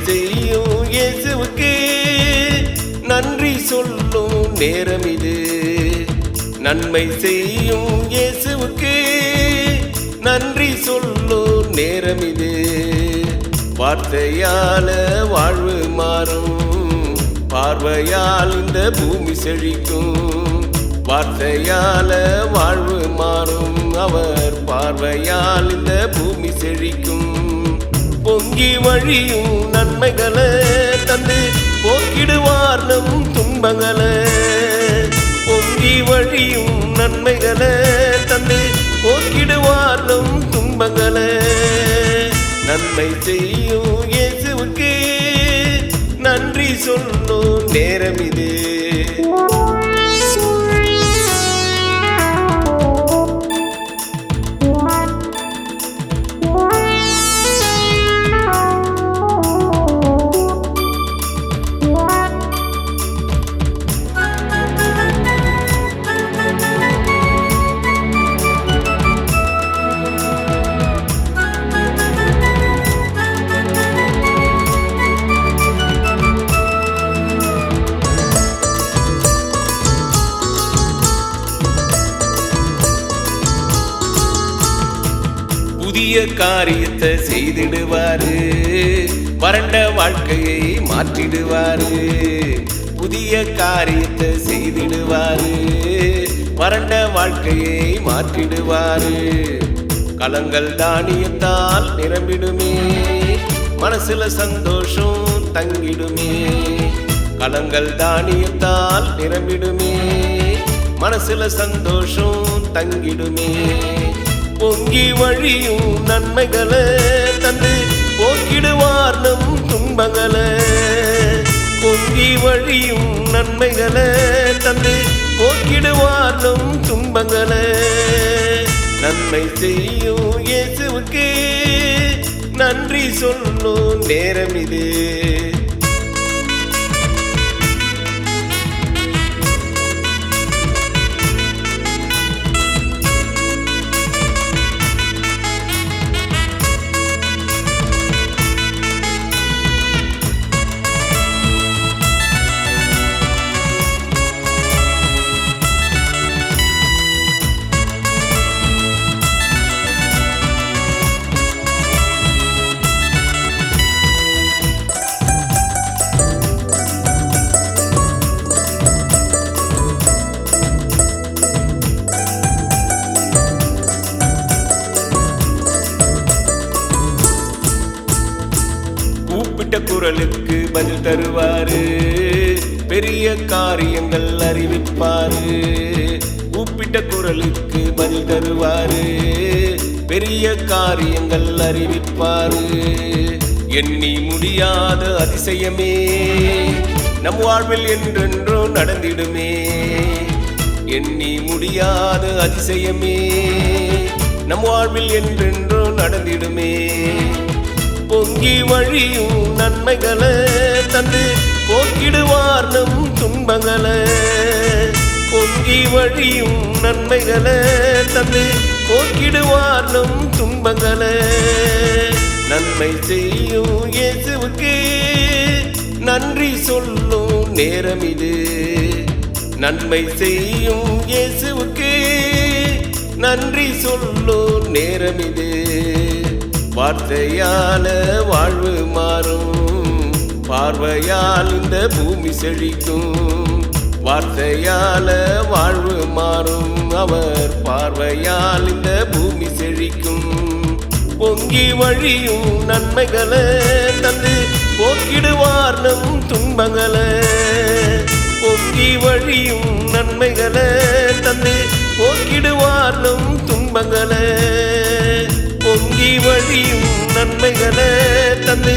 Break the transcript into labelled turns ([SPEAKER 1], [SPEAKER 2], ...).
[SPEAKER 1] செய்யும் இயேசுவுக்கு நன்றி சொல்லும் நேரம் இது. நன்மை செய்யும் இயேசுவுக்கு நன்றி சொல்லும் நேரம் இது. வார்த்தையால வாழ்வு மாறும், பார்வையால் இந்த பூமி செழிக்கும். வார்த்தையால வாழ்வு மாறும், அவர் பார்வையால் இந்த பூமி செழிக்கும். பொங்கி வழியும் நன்மைகளை தந்து போக்கிடுவார் நம் துன்பங்களை. பொங்கி வழியும் நன்மைகளை தந்து போக்கிடுவார் நம் துன்பங்களை. நன்மை செய்யும் இயேசுவுக்கு நன்றி சொல்லும் நேரம் இது. புதிய காரியத்தை செய்திடுவாரு, வறண்ட வாழ்க்கையை மாற்றிடுவாரு. புதிய காரியத்தை செய்திடுவாரு, வறண்ட வாழ்க்கையை மாற்றிடுவாரு. கலங்கள் தானியத்தால் நிரம்பிடுமே, மனசுல சந்தோஷம் தங்கிடுமே. கலங்கள் தானியத்தால் நிரம்பிடுமே, மனசுல சந்தோஷம் தங்கிடுமே. பொங்கி வழியும் நன்மைகளை தந்து போக்கிடுவார் நம் துன்பங்களை. பொங்கி வழியும் நன்மைகளை தந்து போக்கிடுவார் நம் துன்பங்களை. நன்மை செய்யும் இயேசுவுக்கு நன்றி சொல்லும் நேரம் இது. கூப்பிட்ட குரலுக்கு பதில் தருவாரு, பெரிய காரியங்கள் அறிவிப்பாரு. கூப்பிட்ட குரலுக்கு பதில் தருவாரு, பெரிய காரியங்கள் அறிவிப்பாரு. எண்ணி முடியாத அதிசயமே நம் வாழ்வில் என்றென்றோ நடந்திடுமே. எண்ணி முடியாத அதிசயமே நம் வாழ்வில் என்றென்றோ நடந்திடுமே. பொங்கி வழியும் நன்மைகளை தந்து போக்கிடுவார் நம் துன்பங்களை. பொங்கி வழியும் நன்மைகளை தந்து போக்கிடுவார் நம் துன்பங்களை. நன்மை செய்யும் இயேசுவுக்கு நன்றி சொல்லும் நேரம் இது. நன்மை செய்யும் இயேசுவுக்கு நன்றி சொல்லும் நேரம் இது. வார்த்தையால வாழ்வு மாறும், பார்வையால் இந்த பூமி செழிக்கும். வார்த்தையால வாழ்வு மாறும், அவர் பார்வையால் இந்த பூமி செழிக்கும். பொங்கி வழியும் நன்மைகளை தந்து போக்கிடுவார் நம் துன்பங்களை. பொங்கி வழியும் நன்மைகளை தந்து போக்கிடுவார் நம் துன்பங்களை. பொங்கி வழியும் நன்மைகளை தந்து